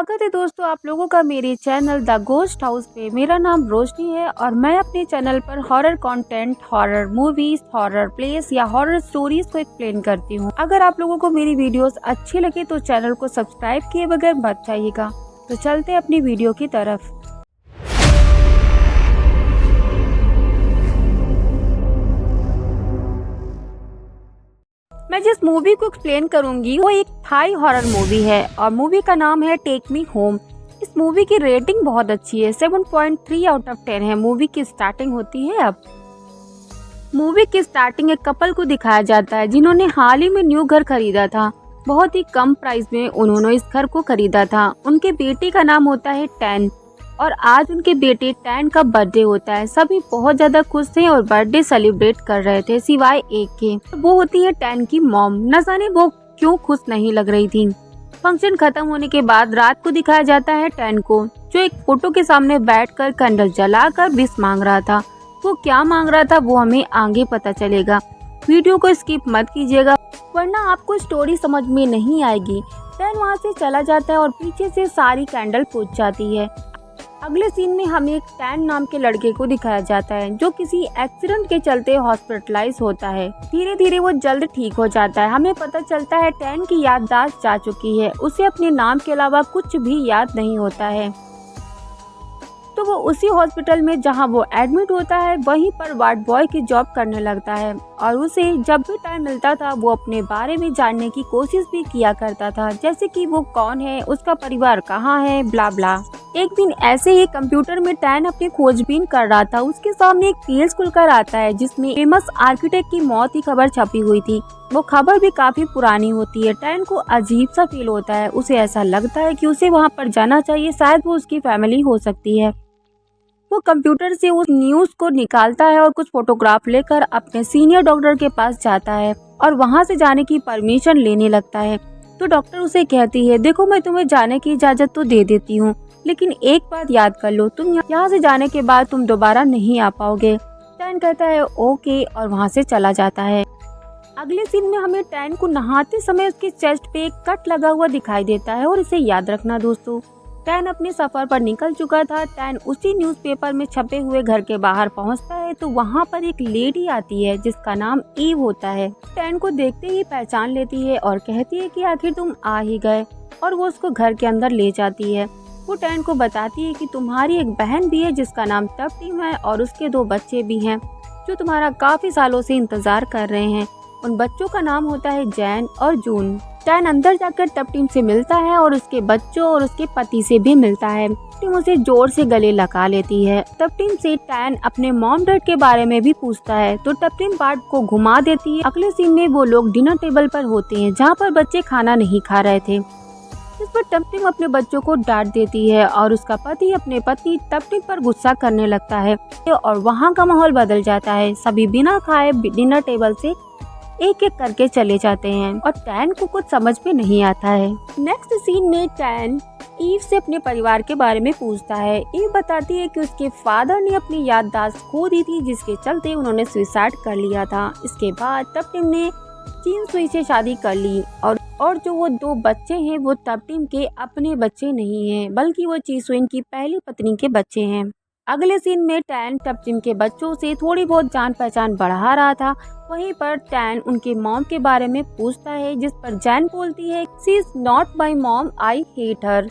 स्वागत है दोस्तों आप लोगों का मेरे चैनल द घोस्ट हाउस पे। मेरा नाम रोशनी है और मैं अपने चैनल पर horror content, horror movies, horror place या हॉरर स्टोरीज को एक्सप्लेन करती हूँ। अगर आप लोगों को मेरी वीडियोस अच्छी लगे तो चैनल को सब्सक्राइब किए बगैर मत जाइएगा। तो चलते हैं अपनी वीडियो की तरफ। मैं जिस मूवी को एक्सप्लेन करूंगी वो एक थाई हॉरर मूवी है और मूवी का नाम है टेक मी होम। इस मूवी की रेटिंग बहुत अच्छी है, 7.3 आउट ऑफ 10 है। मूवी की स्टार्टिंग होती है अब। मूवी की स्टार्टिंग एक कपल को दिखाया जाता है जिन्होंने हाल ही में न्यू घर खरीदा था। बहुत ही कम प्राइस में उन्होंने इस घर को खरीदा था। उनके बेटे का नाम होता है टैन और आज उनके बेटे टैन का बर्थडे होता है। सभी बहुत ज्यादा खुश थे और बर्थडे सेलिब्रेट कर रहे थे सिवाय एक के। वो होती है टैन की मॉम। न जाने वो क्यों खुश नहीं लग रही थी। फंक्शन खत्म होने के बाद रात को दिखाया जाता है टैन को, जो एक फोटो के सामने बैठकर कैंडल जलाकर विश मांग रहा था। वो क्या मांग रहा था वो हमें आगे पता चलेगा। वीडियो को स्किप मत कीजिएगा वरना आपको स्टोरी समझ में नहीं आएगी। टैन वहाँ से चला जाता है और पीछे से सारी कैंडल बुझ जाती है। अगले सीन में हमें एक टैन नाम के लड़के को दिखाया जाता है जो किसी एक्सीडेंट के चलते हॉस्पिटलाइज होता है। धीरे धीरे वो जल्द ठीक हो जाता है। हमें पता चलता है टैन की याददाश्त जा चुकी है। उसे अपने नाम के अलावा कुछ भी याद नहीं होता है। तो वो उसी हॉस्पिटल में जहां वो एडमिट होता है वहीं पर वार्ड बॉय की जॉब करने लगता है और उसे जब भी टाइम मिलता था वो अपने बारे में जानने की कोशिश भी किया करता था, जैसे कि वो कौन है, उसका परिवार कहाँ है, ब्ला ब्ला। एक दिन ऐसे ही कंप्यूटर में टैन अपनी खोजबीन कर रहा था। उसके सामने एक पेज खुलकर आता है जिसमें फेमस आर्किटेक्ट की मौत की खबर छपी हुई थी। वो खबर भी काफी पुरानी होती है। टैन को अजीब सा फील होता है। उसे ऐसा लगता है कि उसे वहाँ पर जाना चाहिए, शायद वो उसकी फैमिली हो सकती है। वो कंप्यूटर से उस न्यूज को निकालता है और कुछ फोटोग्राफ लेकर अपने सीनियर डॉक्टर के पास जाता है और वहाँ से जाने की परमिशन लेने लगता है। तो डॉक्टर उसे कहती है, देखो मैं तुम्हें जाने की इजाजत तो दे देती हूँ, लेकिन एक बात याद कर लो, तुम यहाँ से जाने के बाद तुम दोबारा नहीं आ पाओगे। टैन कहता है ओके और वहाँ से चला जाता है। अगले सीन में हमें टैन को नहाते समय उसके चेस्ट पे एक कट लगा हुआ दिखाई देता है और इसे याद रखना दोस्तों, टैन अपने सफर पर निकल चुका था। टैन उसी न्यूज़पेपर में छपे हुए घर के बाहर पहुंचता है तो वहां पर एक लेडी आती है जिसका नाम ईव होता है। टैन को देखते ही पहचान लेती है और कहती है कि आखिर तुम आ ही गए, और वो उसको घर के अंदर ले जाती है। वो टैन को बताती है कि तुम्हारी एक बहन भी है जिसका नाम टपटीम है और उसके 2 बच्चे भी हैं जो तुम्हारा काफी सालों से इंतजार कर रहे हैं। उन बच्चों का नाम होता है जैन और जून। टैन अंदर जाकर टपटीम से मिलता है और उसके बच्चों और उसके पति से भी मिलता है। टपटीम उसे जोर से गले लगा लेती है। टपटीम से टैन अपने मॉम डैड के बारे में भी पूछता है तो टपटीम बात को घुमा देती है। अगले सीन में वो लोग डिनर टेबल पर होते हैं जहाँ पर बच्चे खाना नहीं खा रहे थे। इस पर टपटीम अपने बच्चों को डांट देती है और उसका पति अपने पत्नी टपटीम पर गुस्सा करने लगता है और वहाँ का माहौल बदल जाता है। सभी बिना खाए डिनर टेबल से एक एक करके चले जाते हैं और टैन को कुछ समझ में नहीं आता है। नेक्स्ट सीन में टैन ईव से अपने परिवार के बारे में पूछता है। ईव बताती है कि उसके फादर ने अपनी याददाश्त खो दी थी जिसके चलते उन्होंने सुसाइड कर लिया था। इसके बाद टपटीम ने चीन सुई से शादी कर ली और जो वो 2 बच्चे हैं वो टपटीम के अपने बच्चे नहीं हैं बल्कि वो ची सुइन की पहली पत्नी के बच्चे हैं। अगले सीन में टैन टपटीम के बच्चों से थोड़ी बहुत जान पहचान बढ़ा रहा था। वहीं पर टैन उनके मॉम के बारे में पूछता है जिस पर जैन बोलती है she is not my mom, I hate her,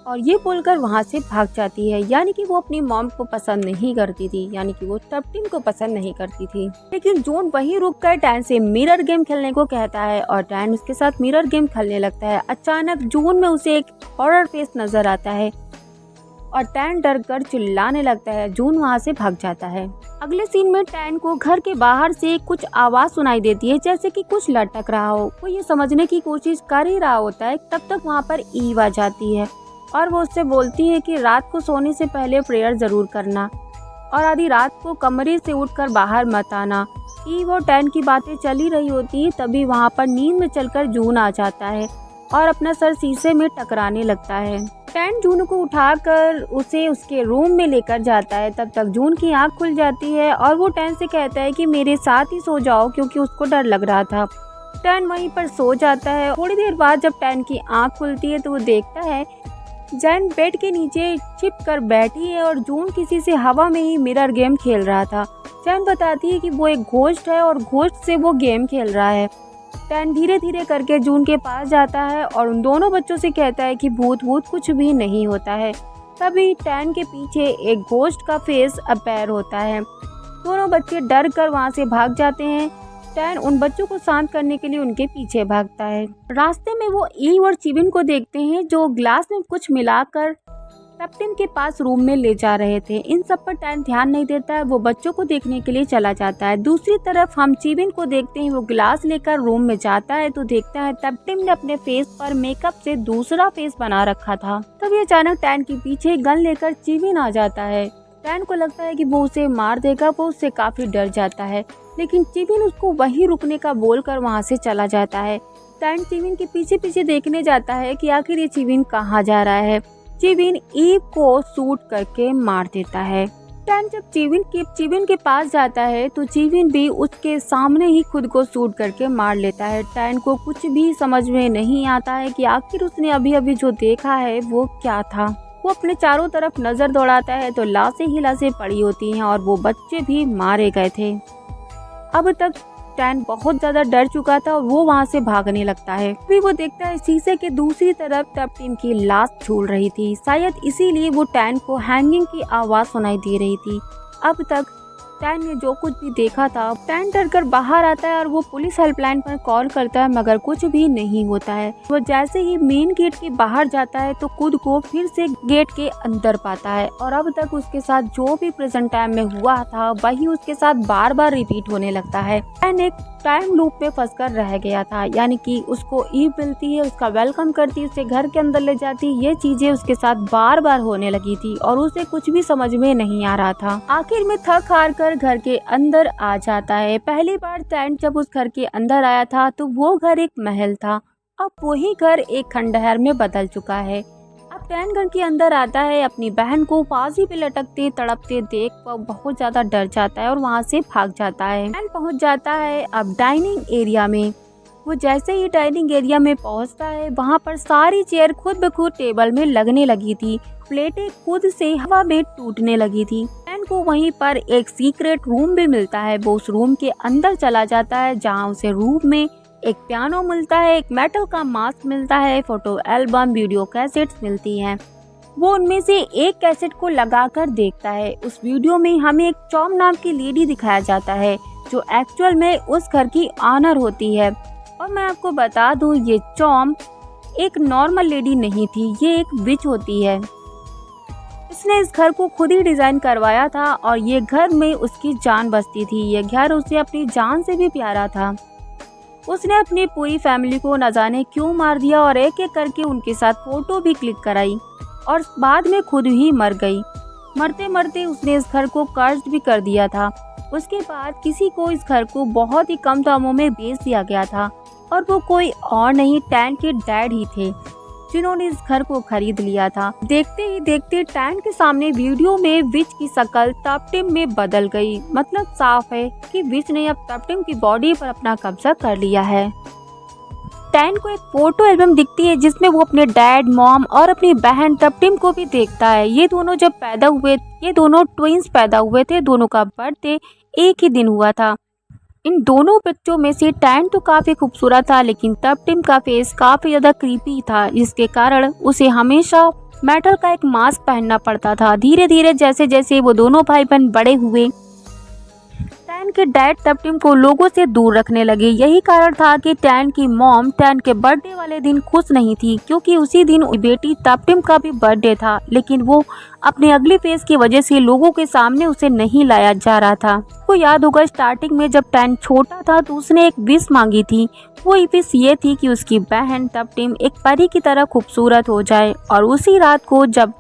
और ये बोलकर वहाँ से भाग जाती है। यानी कि वो अपनी मॉम को पसंद नहीं करती थी, यानी कि वो टपटीम को पसंद नहीं करती थी। लेकिन जून वहीं रुककर टैन से मिरर गेम खेलने को कहता है और टैन उसके साथ मिरर गेम खेलने लगता है। अचानक जून में उसे एक हॉरर फेस नजर आता है और टैन डर कर चिल्लाने लगता है। जून वहाँ से भाग जाता है। अगले सीन में टैन को घर के बाहर से कुछ आवाज सुनाई देती है जैसे कि कुछ लटक रहा हो। वो ये समझने की कोशिश कर ही रहा होता है, तब तक वहाँ पर ईव आ जाती है और वो उससे बोलती है कि रात को सोने से पहले प्रेयर जरूर करना और आधी रात को कमरे से उठकर बाहर मत आना। ईव और टैन की बातें चली रही होती है तभी वहाँ पर नींद में चलकर जून आ जाता है और अपना सर शीशे में टकराने लगता है। टैन जून को उठाकर उसे उसके रूम में लेकर जाता है। तब तक जून की आंख खुल जाती है और वो टैन से कहता है कि मेरे साथ ही सो जाओ, क्योंकि उसको डर लग रहा था। टैन वहीं पर सो जाता है। थोड़ी देर बाद जब टैन की आंख खुलती है तो वो देखता है जैन बेड के नीचे छिप कर बैठी है और जून किसी से हवा में ही मिरर गेम खेल रहा था। जैन बताती है कि वो एक घोस्ट है और घोस्ट से वो गेम खेल रहा है। टैन धीरे धीरे करके जून के पास जाता है और उन दोनों बच्चों से कहता है कि भूत भूत कुछ भी नहीं होता है। तभी टैन के पीछे एक घोस्ट का फेस अपीयर होता है। दोनों बच्चे डर कर वहाँ से भाग जाते हैं। टैन उन बच्चों को शांत करने के लिए उनके पीछे भागता है। रास्ते में वो ईव और चिविन को देखते हैं जो ग्लास में कुछ मिलाकर टपटिम के पास रूम में ले जा रहे थे। इन सब पर टैन ध्यान नहीं देता है, वो बच्चों को देखने के लिए चला जाता है। दूसरी तरफ हम चिविन को देखते हैं, वो गिलास लेकर रूम में जाता है तो देखता है टपटिम ने अपने फेस पर मेकअप से दूसरा फेस बना रखा था। तभी अचानक टैन के पीछे गन लेकर चिविन आ जाता है। टैन को लगता है कि वो उसे मार देगा, वो उससे काफी डर जाता है, लेकिन चिविन उसको वहीं रुकने का बोलकर वहाँ से चला जाता है। टैन चिविन के पीछे पीछे देखने जाता है कि आखिर ये चिविन कहाँ जा रहा है। चिविन ईव को शूट करके मार देता है। टैन जब चिविन के पास जाता है तो चिविन भी उसके सामने ही खुद को शूट करके मार लेता है। टैन को कुछ भी समझ में नहीं आता है कि आखिर उसने अभी अभी जो देखा है वो क्या था। वो अपने चारों तरफ नजर दौड़ाता है तो लाशें ही लाशें पड़ी होती हैं और वो बच्चे भी मारे गए थे। अब तक टैन बहुत ज्यादा डर चुका था और वो वहाँ से भागने लगता है। फिर वो देखता है शीशे के दूसरी तरफ टपटिम की लाश झूल रही थी। शायद इसीलिए वो टैन को हैंगिंग की आवाज सुनाई दे रही थी। अब तक टैन ने जो कुछ भी देखा था, टैन डर कर बाहर आता है और वो पुलिस हेल्पलाइन पर कॉल करता है, मगर कुछ भी नहीं होता है। वो जैसे ही मेन गेट के बाहर जाता है तो खुद को फिर से गेट के अंदर पाता है और अब तक उसके साथ जो भी प्रेजेंट टाइम में हुआ था वही उसके साथ बार बार रिपीट होने लगता है। टैन एक टाइम लूप में फंसकर रह गया था, यानी कि उसको ईव मिलती है, उसका वेलकम करती है, उसे घर के अंदर ले जाती, ये चीजें उसके साथ बार बार होने लगी थी और उसे कुछ भी समझ में नहीं आ रहा था। आखिर में थक हार कर घर के अंदर आ जाता है। पहली बार टैन जब उस घर के अंदर आया था तो वो घर एक महल था, अब वही घर एक खंडहर में बदल चुका है। अब टैन घर के अंदर आता है, अपनी बहन को फांसी पे लटकते तड़पते देख बहुत ज्यादा डर जाता है और वहाँ से भाग जाता है। टैन पहुँच जाता है अब डाइनिंग एरिया में। वो जैसे ही डाइनिंग एरिया में पहुँचता है वहाँ पर सारी चेयर खुद ब खुद टेबल में लगने लगी थी, प्लेटें खुद से हवा में टूटने लगी थी। टैन को वहीं पर एक सीक्रेट रूम भी मिलता है। वो उस रूम के अंदर चला जाता है जहाँ उसे रूम में एक पियानो मिलता है, एक मेटल का मास्क मिलता है, फोटो एल्बम, वीडियो कैसेट्स मिलती हैं। वो उनमें से एक कैसेट को लगाकर देखता है। उस वीडियो में हमें एक चॉम नाम की लेडी दिखाया जाता है जो एक्चुअल में उस घर की ऑनर होती है। और मैं आपको बता दूं, ये चॉम एक नॉर्मल लेडी नहीं थी, ये एक विच होती है। इसने इस घर को खुद ही डिजाइन करवाया था और ये घर में उसकी जान बसती थी। ये घर उसे अपनी जान से भी प्यारा था। उसने अपनी पूरी फैमिली को न जाने क्यों मार दिया और एक एक करके उनके साथ फोटो भी क्लिक कराई और बाद में खुद ही मर गई। मरते मरते उसने इस घर को कर्ज भी कर दिया था। उसके बाद किसी को इस घर को बहुत ही कम दामों में बेच दिया गया था और वो कोई और नहीं, टैन के डैड ही थे जिन्होंने इस घर को खरीद लिया था। देखते ही देखते टैन के सामने वीडियो में विच की शक्ल टपटिम में बदल गई। मतलब साफ है कि विच ने अब टपटिम की बॉडी पर अपना कब्जा कर लिया है। टैन को एक फोटो एल्बम दिखती है जिसमें वो अपने डैड, मॉम और अपनी बहन टपटिम को भी देखता है। ये दोनों जब पैदा हुए, ये दोनों ट्विंस पैदा हुए थे, दोनों का बर्थडे एक ही दिन हुआ था। इन दोनों बच्चों में से टैन तो काफी खूबसूरत था, लेकिन टपटिम का फेस काफी ज्यादा क्रीपी था, जिसके कारण उसे हमेशा मेटल का एक मास्क पहनना पड़ता था। धीरे धीरे जैसे जैसे वो दोनों भाई बहन बड़े हुए, टैन के डैड टपटिम को लोगों से दूर रखने लगे। यही कारण था कि टैन की मॉम टैन के बर्थडे वाले दिन खुश नहीं थी, क्योंकि उसी दिन बेटी टपटिम का भी बर्थडे था, लेकिन वो अपने अगली फेस की वजह से लोगों के सामने उसे नहीं लाया जा रहा था। वो याद होगा स्टार्टिंग में जब टैन छोटा था तो उसने एक विश मांगी थी। वो विश ये थी कि उसकी बहन टपटिम एक परी की तरह खूबसूरत हो जाए। और उसी रात को जब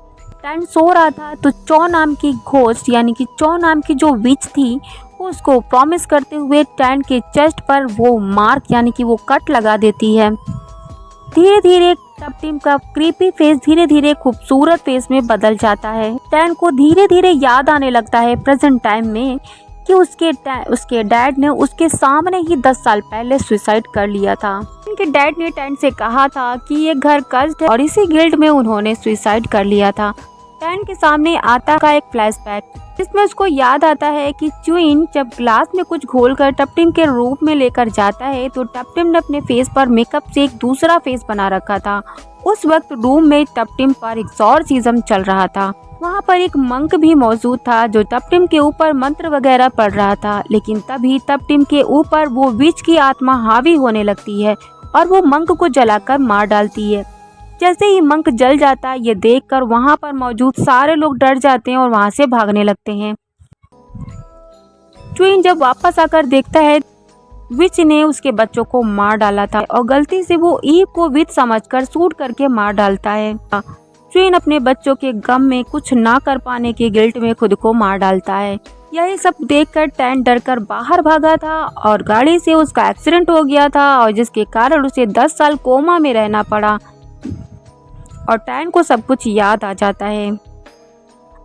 टैन सो रहा था तो चौ नाम की घोस्ट, यानी कि चौ नाम की जो विच थी, वो उसको प्रॉमिस करते हुए टैन के चेस्ट पर वो मार्क, यानी कि वो कट लगा देती है। धीरे धीरे टपटिम का क्रीपी फेस धीरे धीरे खूबसूरत फेस में बदल जाता है। टैन को धीरे धीरे याद आने लगता है प्रेजेंट टाइम में कि उसके डैड ने उसके सामने ही 10 साल पहले सुसाइड कर लिया था। उनके डैड ने टैन से कहा था कि ये घर कर्स्ड है और इसी गिल्ट में उन्होंने सुसाइड कर लिया था। टैन के सामने आता का एक फ्लैशबैक जिसमें उसको याद आता है कि च्युइन जब ग्लास में कुछ घोलकर टपटिम के रूप में लेकर जाता है तो टपटिम ने अपने फेस पर मेकअप से एक दूसरा फेस बना रखा था। उस वक्त रूम में टपटिम पर एक्सॉर्सिज्म चल रहा था। वहाँ पर एक मंक भी मौजूद था जो टपटिम के ऊपर मंत्र वगैरह पढ़ रहा था, लेकिन तभी टपटिम के ऊपर वो विच की आत्मा हावी होने लगती है और वो मंक को जलाकर मार डालती है। जैसे ही मंक जल जाता है ये देखकर वहाँ पर मौजूद सारे लोग डर जाते हैं और वहाँ से भागने लगते हैं। च्युइन जब वापस आकर देखता है विच ने उसके बच्चों को मार डाला था और गलती से वो ईव को विच समझकर शूट करके मार डालता है। च्युइन अपने बच्चों के गम में कुछ ना कर पाने के गिल्ट में खुद को मार डालता है। यही सब देखकर टैन डरकर बाहर भागा था और गाड़ी से उसका एक्सीडेंट हो गया था और जिसके कारण उसे 10 साल कोमा में रहना पड़ा और टैन को सब कुछ याद आ जाता है।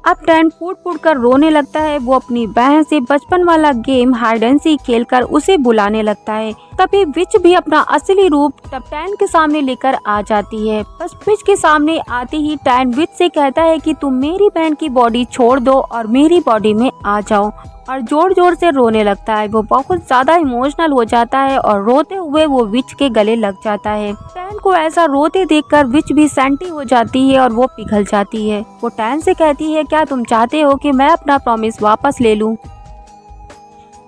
अब टैन फूट कर रोने लगता है। वो अपनी बहन से बचपन वाला गेम हाइड एंड सीक खेलकर उसे बुलाने लगता है। तभी विच भी अपना असली रूप टैन के सामने लेकर आ जाती है। बस विच के सामने आते ही टैन विच से कहता है कि तुम मेरी बहन की बॉडी छोड़ दो और मेरी बॉडी में आ जाओ और जोर जोर से रोने लगता है। वो बहुत ज्यादा इमोशनल हो जाता है और रोते हुए वो विच के गले लग जाता है। टैन को ऐसा रोते देखकर विच भी सैंटी हो जाती है और वो पिघल जाती है। वो टैन से कहती है क्या तुम चाहते हो कि मैं अपना प्रॉमिस वापस ले लूं?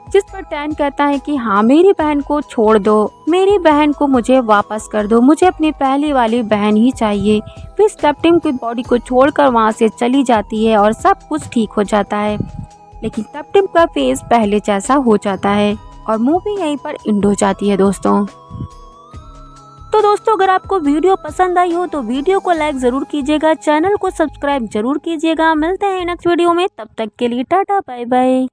जिस पर टैन कहता है कि हाँ मेरी बहन को छोड़ दो, मेरी बहन को मुझे वापस कर दो, मुझे अपनी पहली वाली बहन ही चाहिए। फिर टपटिम की बॉडी को छोड़कर वहाँ से चली जाती है और सब कुछ ठीक हो जाता है, लेकिन टपटिम का फेस पहले जैसा हो जाता है और मूवी यहीं पर एंड हो जाती है दोस्तों। तो दोस्तों अगर आपको वीडियो पसंद आई हो तो वीडियो को लाइक जरूर कीजिएगा, चैनल को सब्सक्राइब जरूर कीजिएगा। मिलते हैं नेक्स्ट वीडियो में, तब तक के लिए टाटा बाय बाय।